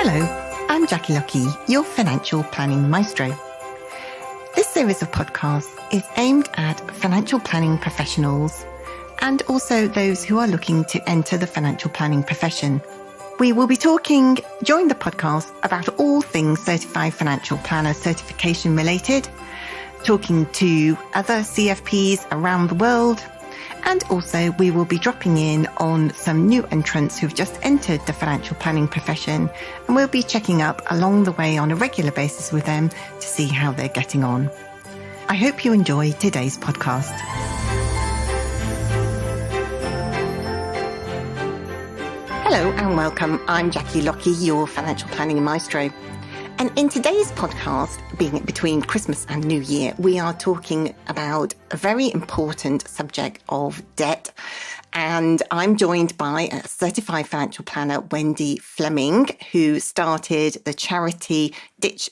Hello, I'm Jackie Lucky, your financial planning maestro. This series of podcasts is aimed at financial planning professionals and also those who are looking to enter the financial planning profession. We will be talking during the podcast about all things Certified Financial Planner certification related, talking to other CFPs around the world, and also we will be dropping in on some new entrants who've just entered the financial planning profession, and we'll be checking up along the way on a regular basis with them to see how they're getting on. I hope you enjoy today's podcast. Hello and welcome. I'm Jackie Lucky, your financial planning maestro. And in today's podcast, being between Christmas and New Year, we are talking about a very important subject of debt. And I'm joined by a certified financial planner, Wendy Fleming, who started the charity Ditch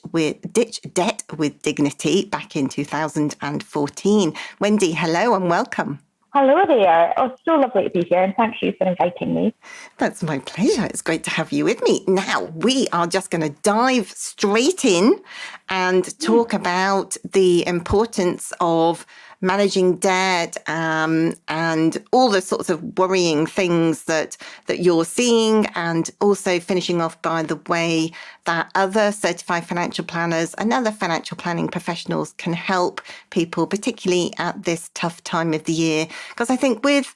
Debt with Dignity back in 2014. Wendy, hello and welcome. Hello there. Oh, so lovely to be here, and thank you for inviting me. That's my pleasure. It's great to have you with me. Now, we are just going to dive straight in and talk about the importance of managing debt and all the sorts of worrying things that you're seeing, and also finishing off by the way that other certified financial planners and other financial planning professionals can help people, particularly at this tough time of the year. Because I think with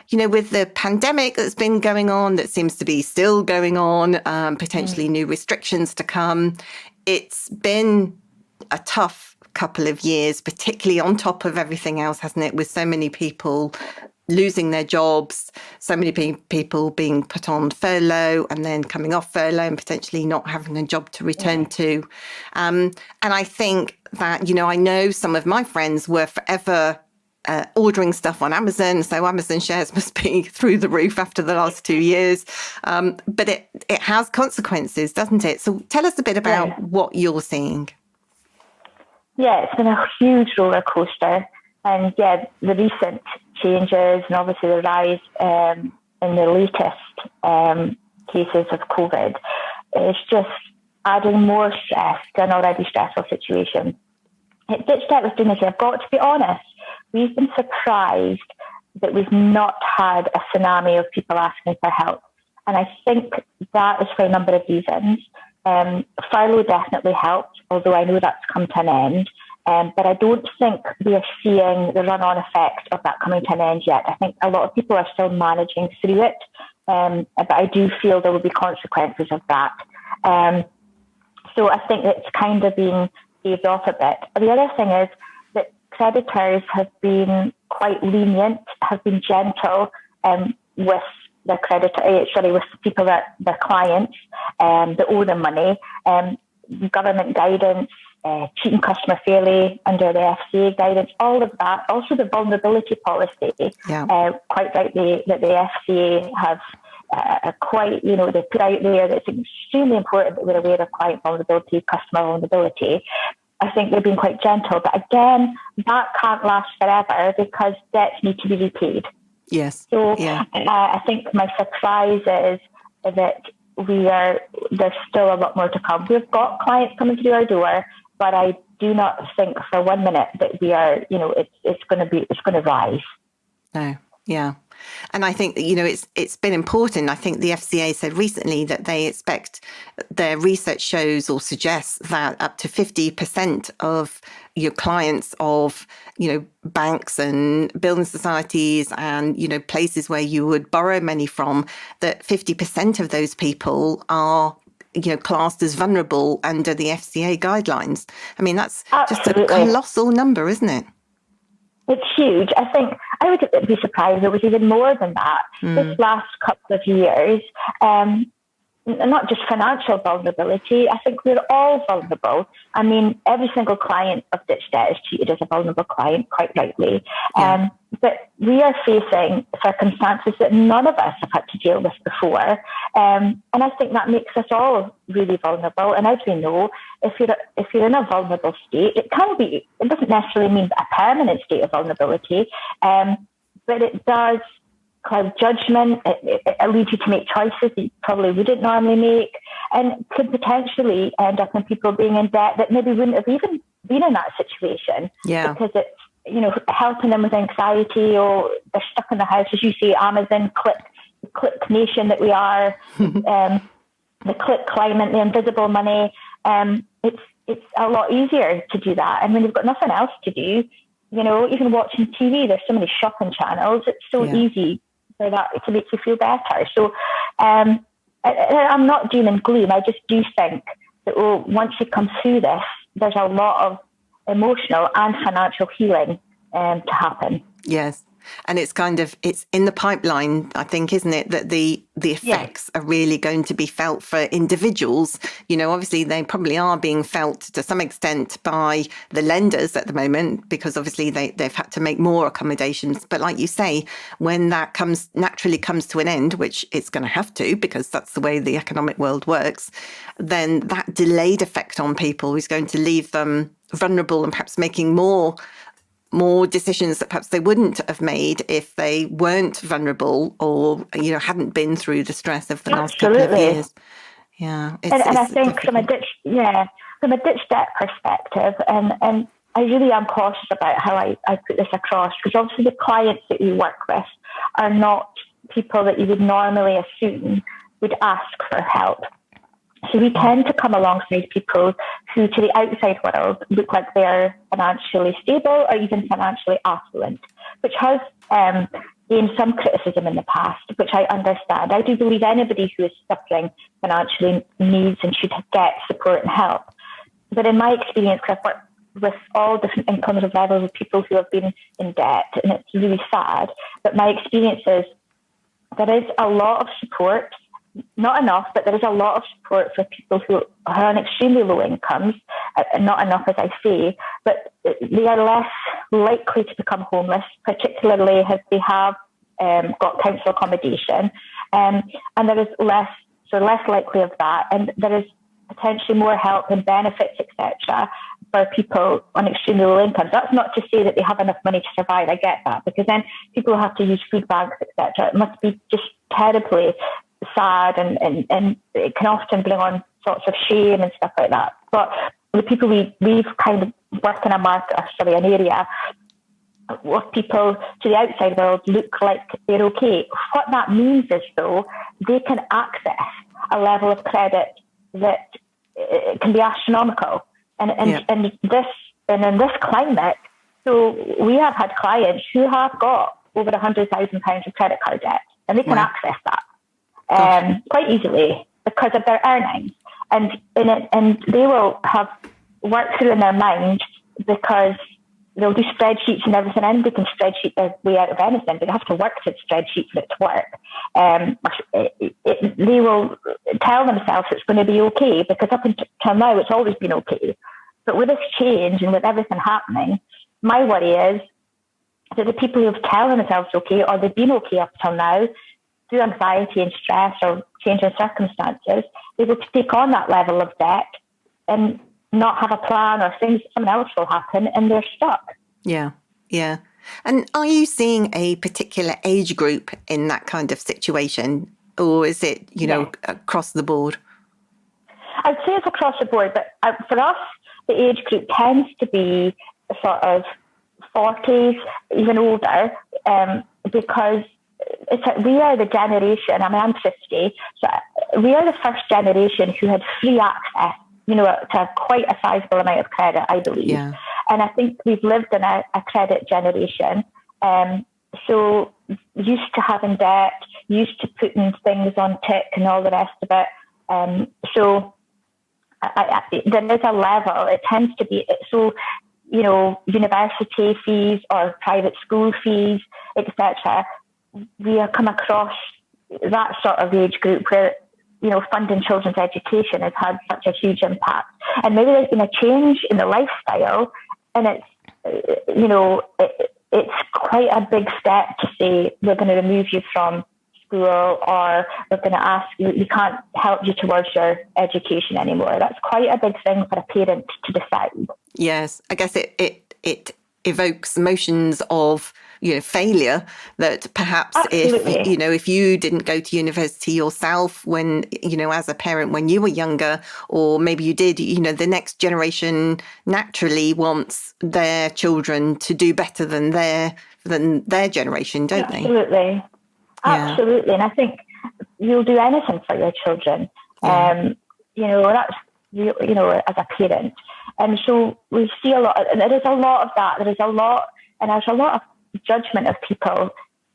the pandemic that's been going on, that seems to be still going on, potentially new restrictions to come, it's been a tough couple of years, particularly on top of everything else, hasn't it? With so many people losing their jobs, so many people being put on furlough and then coming off furlough and potentially not having a job to return to. And I think that, I know some of my friends were forever ordering stuff on Amazon. So Amazon shares must be through the roof after the last 2 years. But it has consequences, doesn't it? So tell us a bit about what you're seeing. Yeah, it's been a huge roller coaster. And the recent changes and obviously the rise in the latest cases of COVID is just adding more stress to an already stressful situation. At Ditch Debt with Dignity, I've got to be honest, we've been surprised that we've not had a tsunami of people asking for help. And I think that is for a number of reasons. Furlough definitely helped, although I know that's come to an end. But I don't think we are seeing the run-on effect of that coming to an end yet. I think a lot of people are still managing through it, but I do feel there will be consequences of that. So I think it's kind of being staved off a bit. The other thing is that creditors have been quite lenient, have been gentle with their with people that their clients that owe them money. Government guidance, treating customer fairly under the FCA guidance, all of that. Also the vulnerability policy, quite rightly, that the FCA have they put out there that it's extremely important that we're aware of client vulnerability, customer vulnerability. I think they've been quite gentle, but again, that can't last forever because debts need to be repaid. Yes. So I think my surprise is that there's still a lot more to come. We've got clients coming through our door, but I do not think for 1 minute that we are, it's going to rise. No. Yeah. And I think, it's been important. I think the FCA said recently that they expect, their research shows or suggests that up to 50% of your clients of, banks and building societies and, places where you would borrow money from, that 50% of those people are classed as vulnerable under the FCA guidelines. I mean, that's Absolutely. Just a colossal number, isn't it? It's huge. I think I would be surprised if it was even more than that. This last couple of years, not just financial vulnerability, I think we're all vulnerable. I mean, every single client of Ditch Debt is treated as a vulnerable client, quite rightly. But we are facing circumstances that none of us have had to deal with before. And I think that makes us all really vulnerable. And as we know, if you're in a vulnerable state, it doesn't necessarily mean a permanent state of vulnerability, but it does cloud judgment. It leads you to make choices that you probably wouldn't normally make. and could potentially end up in people being in debt that maybe wouldn't have even been in that situation. Yeah. Because it's, helping them with anxiety, or they're stuck in the house, as you say, Amazon, click nation that we are, the click climate, the invisible money. It's a lot easier to do that. And when you've got nothing else to do, even watching TV, there's so many shopping channels. It's so easy for that to make you feel better. So I'm not doom and gloom. I just do think that once you come through this, there's a lot of emotional and financial healing to happen. Yes. And it's in the pipeline, I think, isn't it, that the effects are really going to be felt for individuals. Obviously they probably are being felt to some extent by the lenders at the moment, because obviously they've had to make more accommodations. But like you say, when that naturally comes to an end, which it's going to have to, because that's the way the economic world works, then that delayed effect on people is going to leave them vulnerable and perhaps making more decisions that perhaps they wouldn't have made if they weren't vulnerable, or hadn't been through the stress of the last couple of years. Yeah, and I think from a ditch debt perspective, and I really am cautious about how I put this across, because obviously the clients that we work with are not people that you would normally assume would ask for help. So we tend to come alongside people who, to the outside world, look like they're financially stable or even financially affluent, which has gained some criticism in the past, which I understand. I do believe anybody who is suffering financially needs and should get support and help. But in my experience, I've worked with all different incomes and levels of people who have been in debt, and it's really sad. But my experience is there is a lot of support. Not enough, but there is a lot of support for people who are on extremely low incomes. Not enough, as I say, but they are less likely to become homeless, particularly if they have got council accommodation. And there is less likely of that. And there is potentially more help and benefits, etc., for people on extremely low incomes. That's not to say that they have enough money to survive. I get that, because then people have to use food banks, etc. It must be just terribly sad, and it can often bring on sorts of shame and stuff like that. But the people we've kind of work in an area where people to the outside world look like they're okay. What that means is, though, they can access a level of credit that it can be astronomical. And in this climate, so we have had clients who have got over £100,000 of credit card debt, and they can access that quite easily because of their earnings, and they will have worked through in their mind, because they'll do spreadsheets and everything, and they can spreadsheet their way out of anything. They have to work to the spreadsheet for it to work. They will tell themselves it's going to be okay, because up until now it's always been okay. But with this change and with everything happening, my worry is that the people who have told themselves okay, or they've been okay up till now, through anxiety and stress or changing circumstances, they will take on that level of debt and not have a plan, or something else will happen and they're stuck. Yeah. And are you seeing a particular age group in that kind of situation, or is it, across the board? I'd say it's across the board, but for us, the age group tends to be sort of 40s, even older, because we are the generation, I'm 50, so we are the first generation who had free access, to quite a sizable amount of credit, I believe. Yeah. And I think we've lived in a credit generation, so used to having debt, used to putting things on tick and all the rest of it. So there is a level, it tends to be, so, university fees or private school fees, etc., we have come across that sort of age group where, funding children's education has had such a huge impact. And maybe there's been a change in the lifestyle, and it's quite a big step to say we're going to remove you from school, or we're going to ask you, we can't help you towards your education anymore. That's quite a big thing for a parent to decide. Yes, I guess it evokes emotions of, failure, that perhaps Absolutely. if you didn't go to university yourself when, as a parent, when you were younger, or maybe you did, the next generation naturally wants their children to do better than their generation, don't they? Absolutely. Yeah. Absolutely. And I think you'll do anything for your children. Yeah. That's, as a parent. And so we see a lot, and there is a lot of that. There's a lot of judgment of people,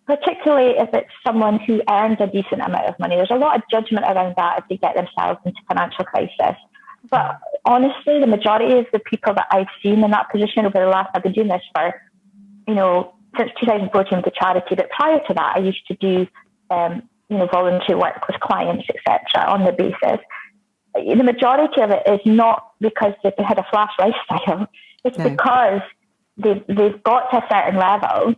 particularly if it's someone who earns a decent amount of money. There's a lot of judgment around that if they get themselves into financial crisis. But honestly, the majority of the people that I've seen in that position over the last, I've been doing this for, since 2014 with the charity, but prior to that, I used to do, volunteer work with clients, etc., on the basis. The majority of it is not because they've had a flash lifestyle. It's because they've got to a certain level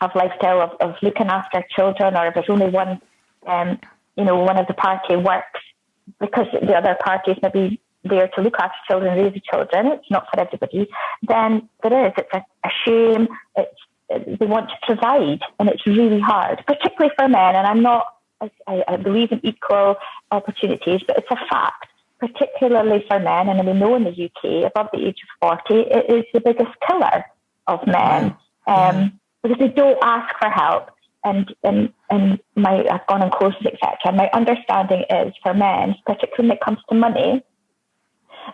of lifestyle of looking after children, or if there's only one, one of the party works because the other party is maybe there to look after children, raise the children. It's not for everybody. Then there is. It's a shame. They want to provide, and it's really hard, particularly for men. And I believe in equal opportunities, but it's a fact, particularly for men. And we know in the UK, above the age of 40, it is the biggest killer of men, because they don't ask for help. And I've gone on courses, etc. My understanding is for men, particularly when it comes to money,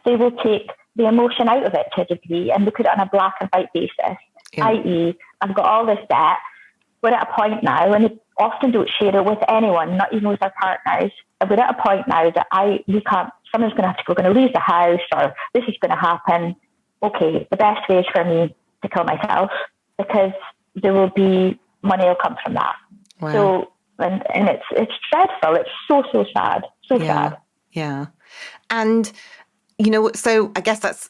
they will take the emotion out of it to a degree and look at it on a black and white basis, i.e., I've got all this debt. We're at a point now, and they often don't share it with anyone, not even with their partners. We're at a point now that someone's going to have to go, going to lose the house, or this is going to happen. Okay, the best way is for me to kill myself, because there will be money will come from that. Wow. So, and it's dreadful. It's so sad. So sad. Yeah. And, so I guess that's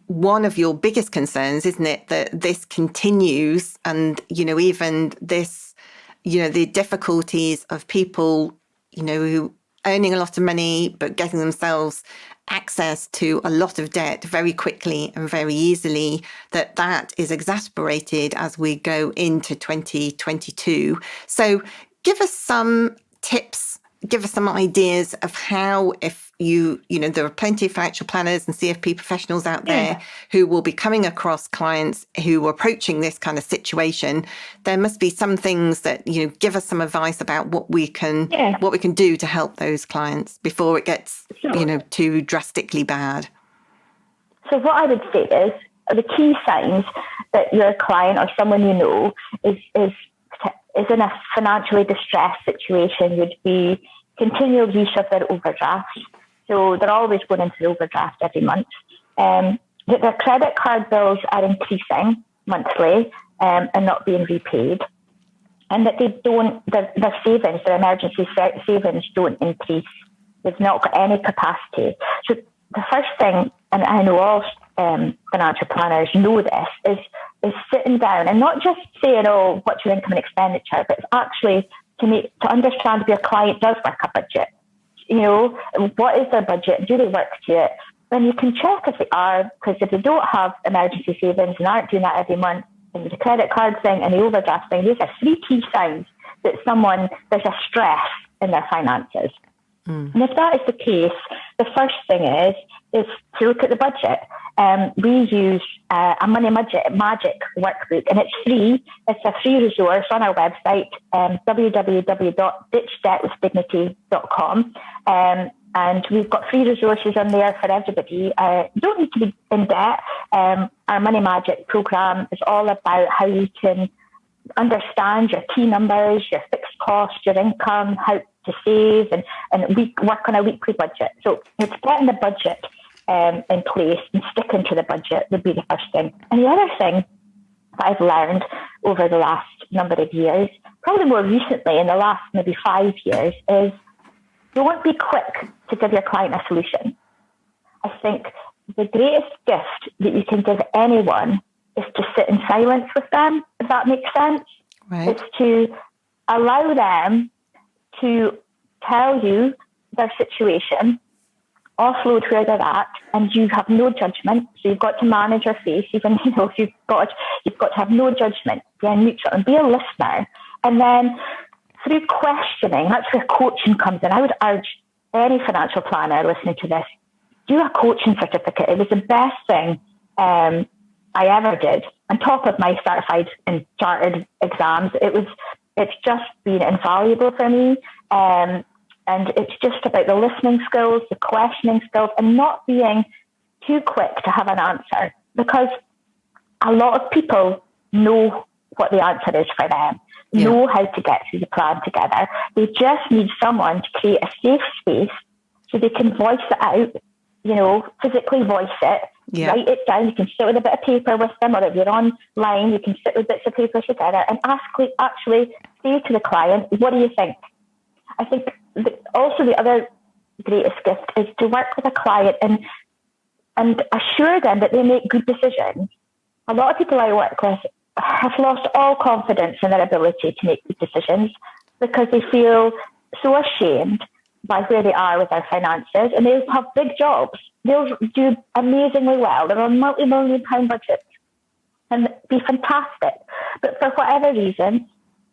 one of your biggest concerns, isn't it? That this continues, and, even this, the difficulties of people, who earning a lot of money, but getting themselves access to a lot of debt very quickly and very easily, that is exasperated as we go into 2022. So give us some tips, give us some ideas of how, if there are plenty of financial planners and CFP professionals out there who will be coming across clients who are approaching this kind of situation. There must be some things that, give us some advice about what we can do to help those clients before it gets, too drastically bad. So what I would say is the key signs that your client or someone is in a financially distressed situation would be continual use of their overdraft. So they're always going into the overdraft every month. That their credit card bills are increasing monthly and not being repaid. And that their savings, their emergency savings don't increase. They've not got any capacity. So the first thing, and I know all financial planners know this, is sitting down and not just saying, what's your income and expenditure, but it's actually to understand if your client does work a budget. What is their budget? Do they work to it? Then you can check if they are, because if they don't have emergency savings and aren't doing that every month, and the credit card thing and the overdraft thing, those are three key signs that there's a stress in their finances. And if that is the case, the first thing is to look at the budget. We use a money magic workbook, and it's free. It's a free resource on our website, www.ditchdebtwithdignity.com. And we've got free resources on there for everybody. You don't need to be in debt. Our Money Magic program is all about how you can understand your key numbers, your fixed costs, your income, how to save, and we work on a weekly budget. So it's getting the budget in place and sticking to the budget would be the first thing. And the other thing that I've learned over the last number of years, probably more recently in the last maybe 5 years, is don't be quick to give your client a solution. I think the greatest gift that you can give anyone is to sit in silence with them, if that makes sense. Right. It's to allow them to tell you their situation, offload where they're at, and you have no judgment. So you've got to manage your face, even, you've got to have no judgment, be neutral and be a listener. And then through questioning, that's where coaching comes in. I would urge any financial planner listening to this, do a coaching certificate. It was the best thing I ever did. On top of my certified and chartered exams, it's just been invaluable for me. And it's just about the listening skills, the questioning skills, and not being too quick to have an answer, because a lot of people know what the answer is for them, know how to get through the plan together. They just need someone to create a safe space so they can voice it out, physically voice it, write it down. You can sit with a bit of paper with them, or if you're online, you can sit with bits of paper together and actually say to the client, what do you think? I think also the other greatest gift is to work with a client and assure them that they make good decisions. A lot of people I work with have lost all confidence in their ability to make good decisions because they feel so ashamed by where they are with their finances, and they'll have big jobs. They'll do amazingly well. They're on multi-million pound budgets and be fantastic. But for whatever reason,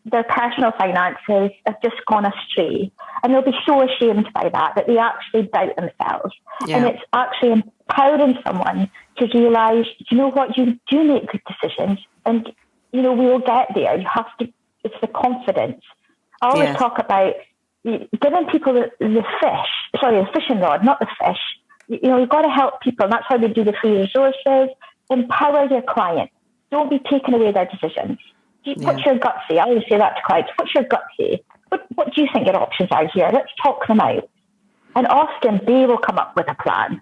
their personal finances have just gone astray, and they'll be so ashamed by that they actually doubt themselves. And it's actually empowering someone to realise, you know what, you do make good decisions, and we will get there. You have to. It's the confidence. I always talk about giving people the fishing rod, not the fish. You've got to help people, and that's why we do the free resources. Empower your client. Don't be taking away their decisions. What's your gut say? I always say that to clients. What's your gut say? What do you think your options are here? Let's talk them out. And often they will come up with a plan.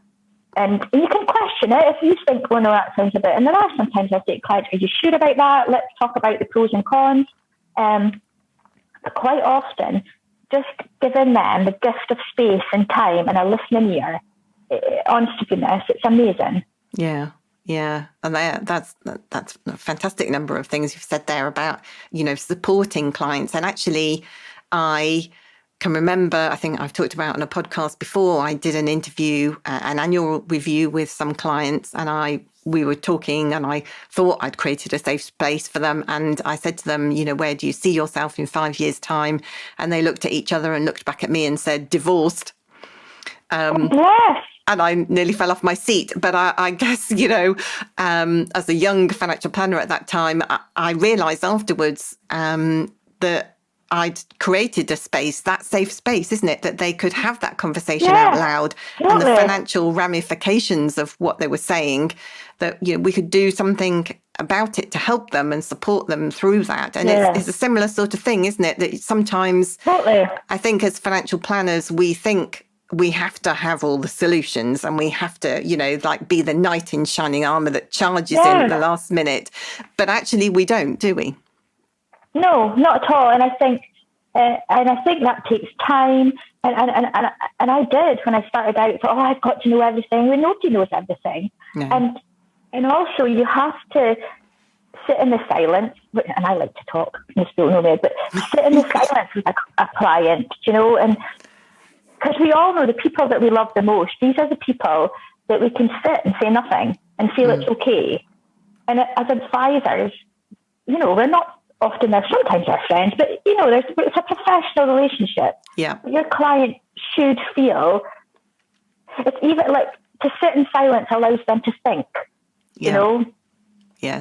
And you can question it if you think, well, no, that sounds a bit. And there are sometimes I say to clients, are you sure about that? Let's talk about the pros and cons. But quite often, just giving them the gift of space and time and a listening ear, honest to goodness, it's amazing. Yeah, and that's a fantastic number of things you've said there about, supporting clients. And actually, I can remember, I think I've talked about on a podcast before, I did an interview, an annual review with some clients, and we were talking, and I thought I'd created a safe space for them. And I said to them, where do you see yourself in 5 years' time? And they looked at each other and looked back at me and said, divorced. Yes. And I nearly fell off my seat. But I guess, as a young financial planner at that time, I realised afterwards that I'd created a space, that safe space, isn't it? That they could have that conversation out loud, and the financial ramifications of what they were saying, that we could do something about it to help them and support them through that. And it's a similar sort of thing, isn't it? That sometimes I think as financial planners, we think we have to have all the solutions, and we have to, be the knight in shining armor that charges in at the last minute. But actually we don't, do we? No, not at all. And I think that takes time. And I did when I started out. Thought, I've got to know everything. Well, nobody knows everything. No. And also you have to sit in the silence. And I like to talk. You still know me, but sit in the silence with a client. And because we all know the people that we love the most, these are the people that we can sit and say nothing and feel it's okay. And as advisors, we're not often there. Sometimes they're friends, but it's a professional relationship. Yeah, your client should feel it's even like to sit in silence allows them to think. Yes,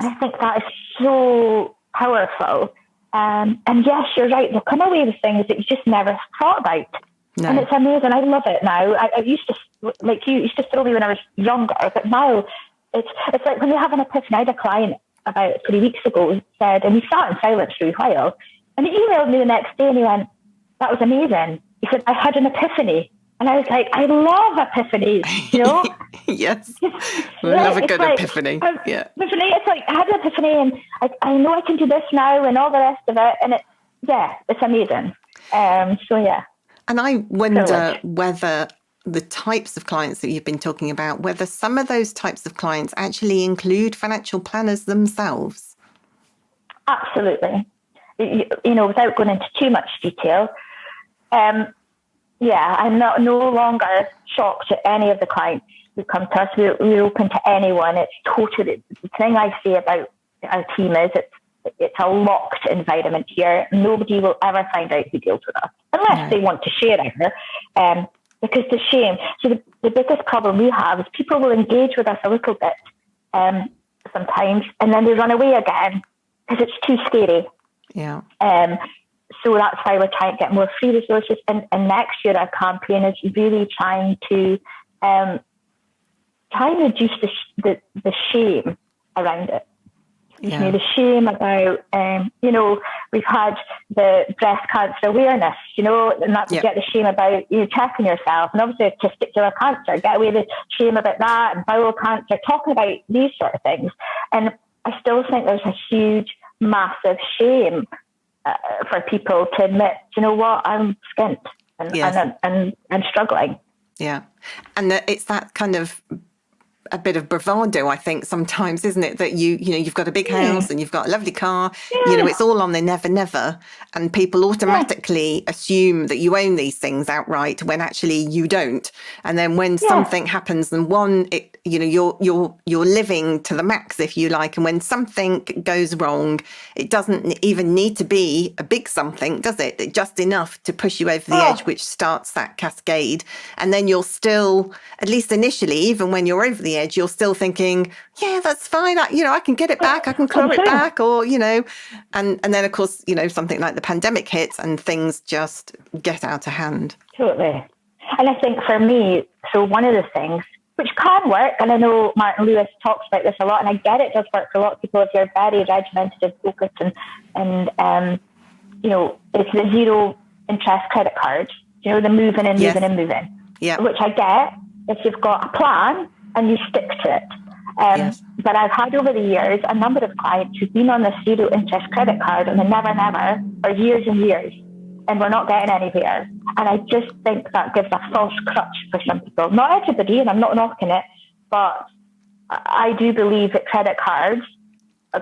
I think that is so powerful. And yes, you're right. They'll come away with things that you just never thought about. No. And it's amazing. I love it now. I used to, like you used to throw me when I was younger, but now it's like when you have an epiphany. I had a client about 3 weeks ago said, and he sat in silence for a while, and he emailed me the next day and he went, that was amazing. He said, I had an epiphany. And I was like, I love epiphanies, Yes. We love a good epiphany. Epiphany. It's like, I had an epiphany and I know I can do this now and all the rest of it. And it's amazing. And I wonder whether the types of clients that you've been talking about, whether some of those types of clients actually include financial planners themselves. Absolutely. Without going into too much detail, I'm no longer shocked at any of the clients who come to us. We're open to anyone. It's totally, the thing I say about our team is it's a locked environment here. Nobody will ever find out who deals with us unless they want to share it. Because the shame. So the biggest problem we have is people will engage with us a little bit sometimes, and then they run away again because it's too scary. Yeah. So that's why we're trying to get more free resources. And next year, our campaign is really trying to reduce the shame around it. Yeah. You know, the shame about, we've had the breast cancer awareness, and that's to get the shame about checking yourself, and obviously testicular cancer, get away the shame about that, and bowel cancer, talking about these sort of things. And I still think there's a huge, massive shame for people to admit, you know what, I'm skint and I'm struggling. Yeah. And it's that kind of a bit of bravado, I think, sometimes, isn't it? That you've got a big house and you've got a lovely car, it's all on the never, and people automatically assume that you own these things outright when actually you don't. And then when something happens, and you're living to the max, if you like, and when something goes wrong, it doesn't even need to be a big something, does it? Just enough to push you over the edge, which starts that cascade. And then you're still, at least initially, even when you're over the edge, you're still thinking, yeah, that's fine. I can get it back. I can claw it back, or, and then of course, something like the pandemic hits and things just get out of hand. Totally. And I think for me, so one of the things which can work, and I know Martin Lewis talks about this a lot, and I get it does work for a lot of people if you're very regimented and focused, and it's the zero interest credit card, the moving and moving and moving, which I get if you've got a plan and you stick to it. But I've had over the years a number of clients who've been on the zero interest credit card and the never for years and years, and we're not getting anywhere. And I just think that gives a false crutch for some people. Not everybody, and I'm not knocking it, but I do believe that credit cards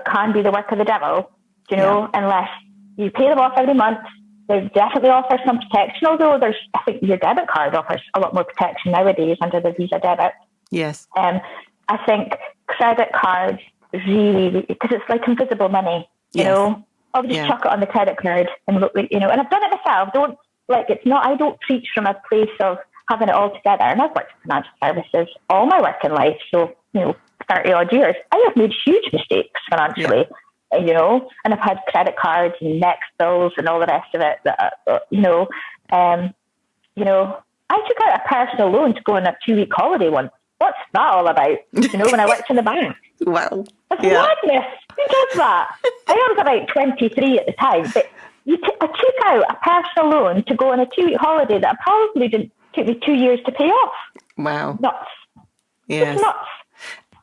can be the work of the devil, unless you pay them off every month. They definitely offer some protection, although I think your debit card offers a lot more protection nowadays under the Visa debit. Yes. I think credit cards really, because it's like invisible money, I'll just chuck it on the credit card and look, and I've done it myself. I don't preach from a place of having it all together. And I've worked in financial services all my working life. So, 30 odd years, I have made huge mistakes financially, and I've had credit cards and next bills and all the rest of it that, I took out a personal loan to go on a 2-week holiday once. What's that all about? When I worked in the bank. Well, that's madness. Who does that? I was about 23 at the time, but I took out a personal loan to go on a 2-week holiday that probably took me 2 years to pay off. Wow. Nuts. Yes. It's nuts.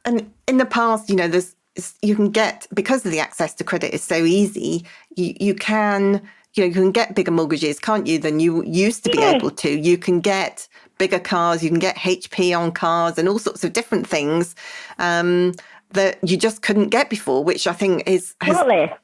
And in the past, you can get, because of the access to credit is so easy, you can get bigger mortgages, can't you, than you used to be able to. You can get bigger cars, you can get HP on cars and all sorts of different things that you just couldn't get before, which I think has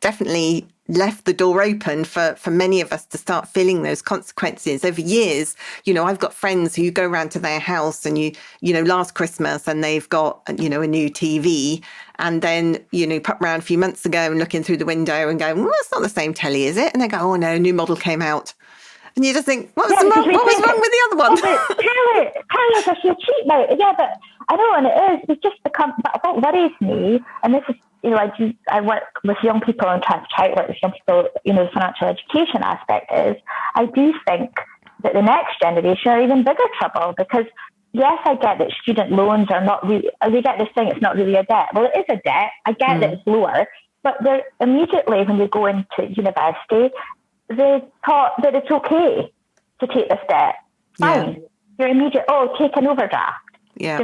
definitely left the door open for many of us to start feeling those consequences over years. I've got friends who go around to their house and last Christmas, and they've got, a new TV, and then, pop around a few months ago and looking through the window and go, well, it's not the same telly, is it? And they go, oh no, new model came out. And you just think, what was wrong with the other one? Tell us I feel cheap now. Yeah, but I know, and it is. It's just become, but what worries me, and this is, I work with young people and try to work with young people, the financial education aspect is, I do think that the next generation are even bigger trouble, because yes, I get that student loans are not really, we get this thing, it's not really a debt. Well, it is a debt. I get that it's lower, but they're immediately when they go into university, they taught that it's okay to take this debt. Fine. You're immediate, take an overdraft. Yeah.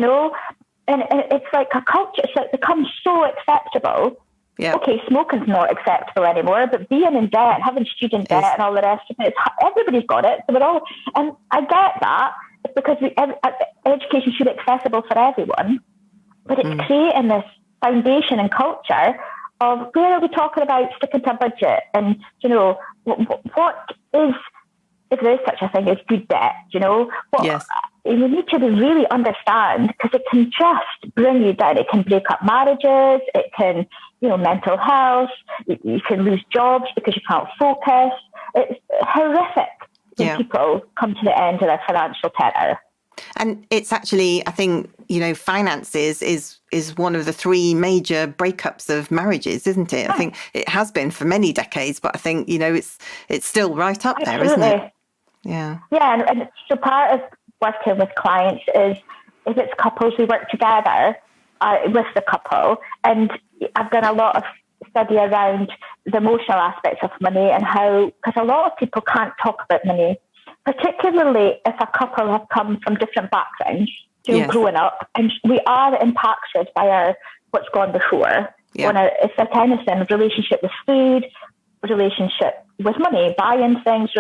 And it's like a culture, it's like becomes so acceptable. Yeah. Okay, smoking's not acceptable anymore, but being in debt, having student debt and all the rest of it, everybody's got it. So we're all, and I get that. It's because education should be accessible for everyone, but it's creating this foundation and culture of where are we talking about sticking to a budget, and what is, if there is such a thing as good debt, you need to really understand, because it can just bring you down. It can break up marriages. It can, mental health. You can lose jobs because you can't focus. It's horrific when people come to the end of their financial tether. And it's actually, I think, finances is one of the three major breakups of marriages, isn't it? I think it has been for many decades, but I think, it's still right up there, isn't it? Yeah. Yeah, and so part of working with clients is, if it's couples who work together with the couple, and I've done a lot of study around the emotional aspects of money and how, because a lot of people can't talk about money, particularly if a couple have come from different backgrounds, growing up, and we are impacted by what's gone before. Yeah. It's like anything, relationship with food, relationship with money, buying things,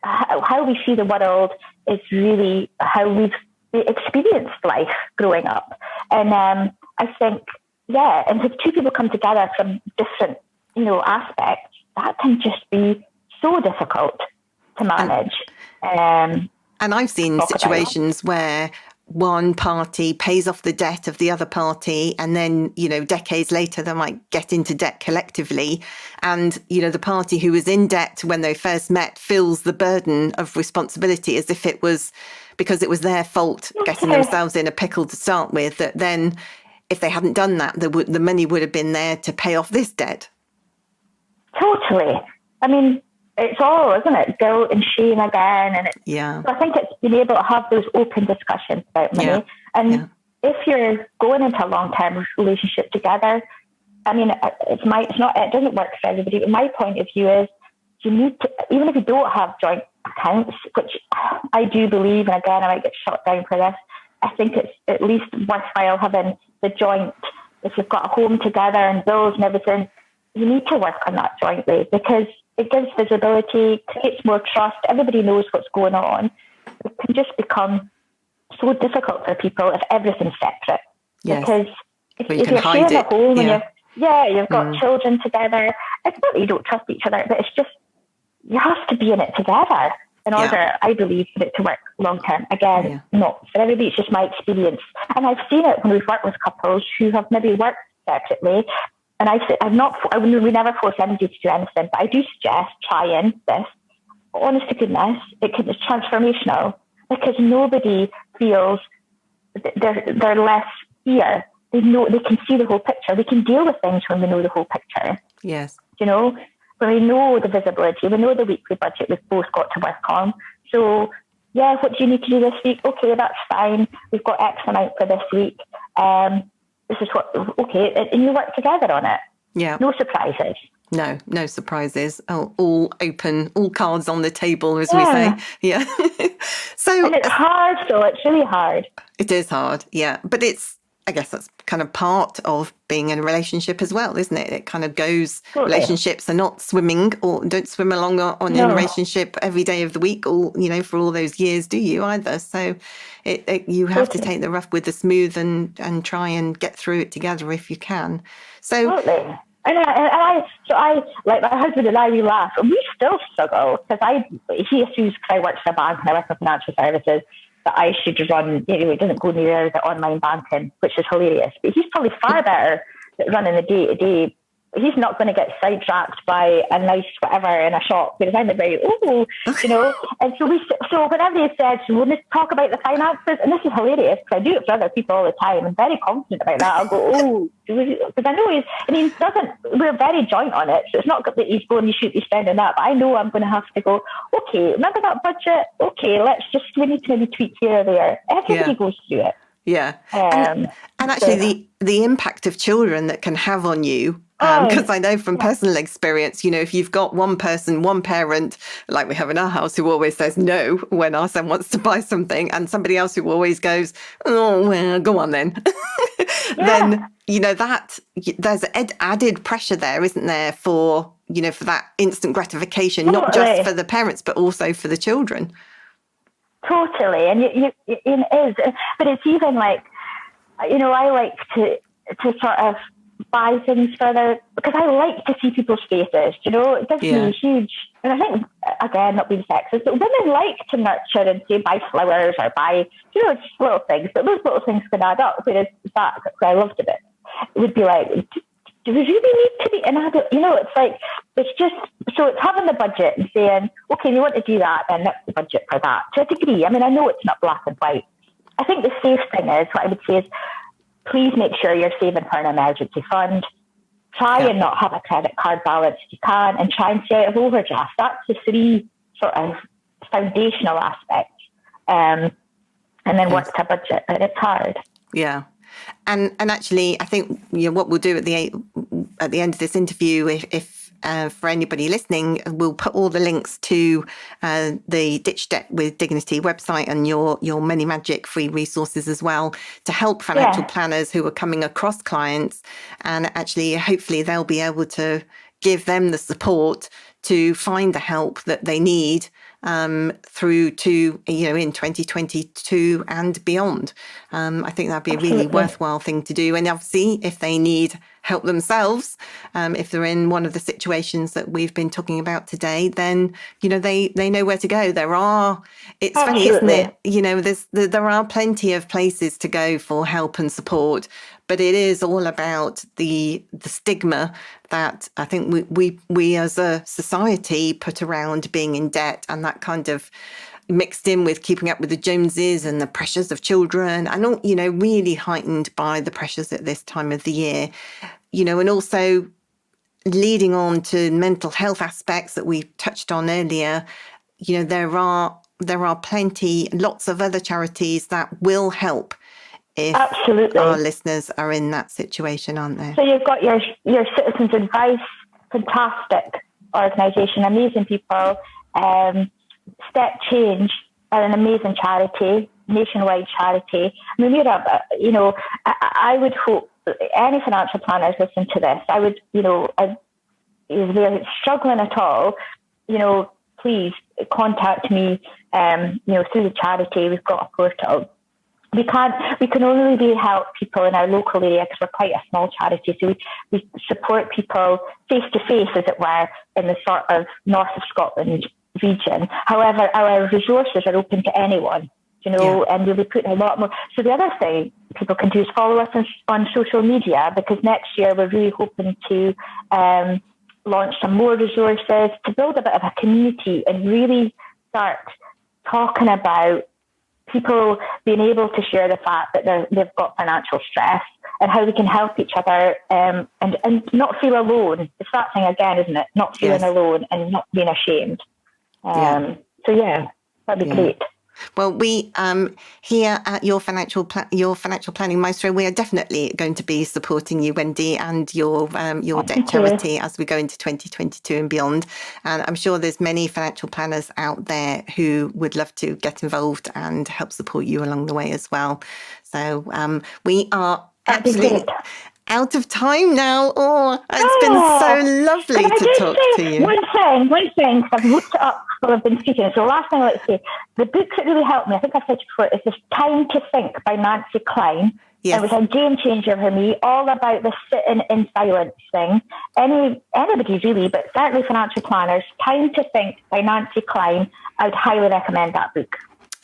how we see the world is really how we've experienced life growing up. And I think, and if two people come together from different, aspects, that can just be so difficult to manage. And I've seen situations where one party pays off the debt of the other party, and then, decades later, they might get into debt collectively. And, the party who was in debt when they first met feels the burden of responsibility as if it was because it was their fault getting themselves in a pickle to start with, that then if they hadn't done that, the money would have been there to pay off this debt. Totally. I mean, it's all, isn't it? Guilt and shame again. And so I think it's being able to have those open discussions about money. Yeah. And if you're going into a long-term relationship together, I mean, it doesn't work for everybody, but my point of view is, you need to, even if you don't have joint accounts, which I do believe, and again, I might get shot down for this, I think it's at least worthwhile having the joint, if you've got a home together and bills and everything, you need to work on that jointly, because it gives visibility, creates more trust, everybody knows what's going on. It can just become so difficult for people if everything's separate. Yes. Because if you're sharing a home and you've got children together, it's not that you don't trust each other, but it's just, you have to be in it together in order, I believe, for it to work long term. Again, not for everybody, it's just my experience. And I've seen it when we've worked with couples who have maybe worked separately. And we never force anybody to do anything, but I do suggest trying this. Honest to goodness, it's transformational, because nobody feels they're less fear. They can see the whole picture. We can deal with things when we know the whole picture. Yes. When we know the visibility, we know the weekly budget we've both got to work on. So, what do you need to do this week? Okay, that's fine. We've got X amount for this week. This is and you work together on it. Yeah. No surprises. No surprises. All open, all cards on the table, as we say. Yeah. And it's hard, though. It's really hard. It is hard, yeah. But I guess that's kind of part of being in a relationship as well, isn't it? It kind of goes, relationships are not swimming, or don't swim along in a relationship every day of the week, or, for all those years, do you either? So you have to take the rough with the smooth and try and get through it together if you can. So. Totally. And I, like my husband and I, we laugh, and we still struggle, because he assumes, because I work for a bank and I work for financial services, that I should run, it doesn't go near the online banking, which is hilarious. But he's probably far better at running the day-to-day. He's not going to get sidetracked by a nice whatever in a shop, whereas I'm very, And so whenever he says, we'll just talk about the finances, and this is hilarious, because I do it for other people all the time. I'm very confident about that. I'll go, because I know we're very joint on it. So it's not that he's going, you should be spending that, but I know I'm going to have to go, okay, remember that budget? Okay, we need to maybe tweak here or there. Everybody goes through it. Yeah. And actually the impact of children that can have on you, because I know from personal experience, if you've got one parent, like we have in our house, who always says no when our son wants to buy something, and somebody else who always goes, oh, well, go on then. Then, that there's added pressure there, isn't there, for that instant gratification, not just for the parents, but also for the children. Totally. And it is, but it's even like, I like to sort of buy things further, because I like to see people's faces, it gives me huge, and I think, again, not being sexist, but women like to nurture and say buy flowers or buy, just little things, but those little things can add up, whereas that, I loved it would be like, do we really need to be an adult? It's like, it's just, so it's having the budget and saying, okay, we want to do that, then that's the budget for that, to a degree. I mean, I know it's not black and white. I think the safe thing is, what I would say is, please make sure you're saving for an emergency fund. Try and not have a credit card balance if you can, and try and stay out of overdraft. That's the 3 sort of foundational aspects. And then work to budget, but it's hard. Yeah. And actually, I think what we'll do at the end of this interview, if for anybody listening, we'll put all the links to the Ditch Debt with Dignity website and your Money Magic free resources as well, to help financial planners who are coming across clients, and actually, hopefully, they'll be able to give them the support to find the help that they need through to, in 2022 and beyond. I think that'd be a really worthwhile thing to do. And obviously, if they need help themselves, if they're in one of the situations that we've been talking about today, then, they know where to go. It's funny, isn't it? There are plenty of places to go for help and support, but it is all about the stigma that I think we as a society put around being in debt, and that kind of mixed in with keeping up with the Joneses and the pressures of children, and all, really heightened by the pressures at this time of the year, and also leading on to mental health aspects that we touched on earlier. There are lots of other charities that will help if our listeners are in that situation, aren't there? So you've got your Citizens Advice, fantastic organisation, amazing people. Step Change are an amazing charity, nationwide charity. I mean, I would hope any financial planners listen to this. I would, if they're struggling at all, please contact me, through the charity. We've got a portal. We can only really help people in our local area because we're quite a small charity. So we support people face to face, as it were, in the sort of north of Scotland region. However, our resources are open to anyone, and we'll be putting a lot more. So the other thing people can do is follow us on social media, because next year we're really hoping to launch some more resources to build a bit of a community and really start talking about people being able to share the fact that they've got financial stress and how we can help each other and not feel alone. It's that thing again, isn't it? Not feeling alone and not being ashamed. So that'd be great. Well, we here at your financial planning maestro, we are definitely going to be supporting you, Wendy, and your debt charity as we go into 2022 and beyond. And I'm sure there's many financial planners out there who would love to get involved and help support you along the way as well. So we are absolutely out of time now. Oh, it's been so lovely to talk to you. One thing, because I've looked it up while I've been speaking. So the last thing I'd like to say, the book that really helped me, I think I've said it before, is this Time to Think by Nancy Kline. Yes. It was a game changer for me, all about the sitting in silence thing. Anybody really, but certainly financial planners. Time to Think by Nancy Kline. I would highly recommend that book.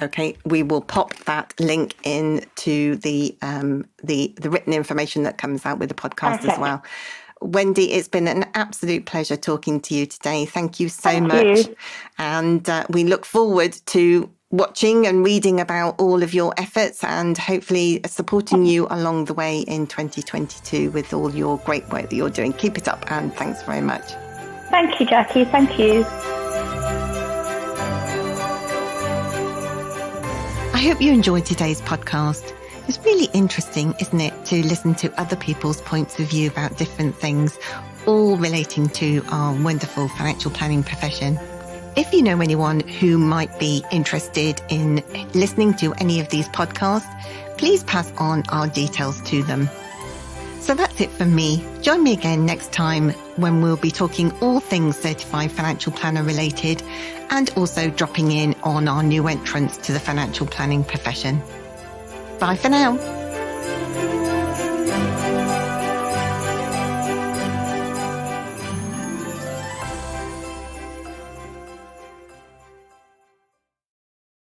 Okay, we will pop that link into the written information that comes out with the podcast as well. Wendy, it's been an absolute pleasure talking to you today. Thank you so much. And we look forward to watching and reading about all of your efforts and hopefully supporting you along the way in 2022 with all your great work that you're doing. Keep it up, and thanks very much. Thank you, Jackie. Thank you. I hope you enjoyed today's podcast. It's really interesting, isn't it, to listen to other people's points of view about different things, all relating to our wonderful financial planning profession. If you know anyone who might be interested in listening to any of these podcasts, please pass on our details to them. So that's it from me. Join me again next time when we'll be talking all things certified financial planner related, and also dropping in on our new entrants to the financial planning profession. Bye for now.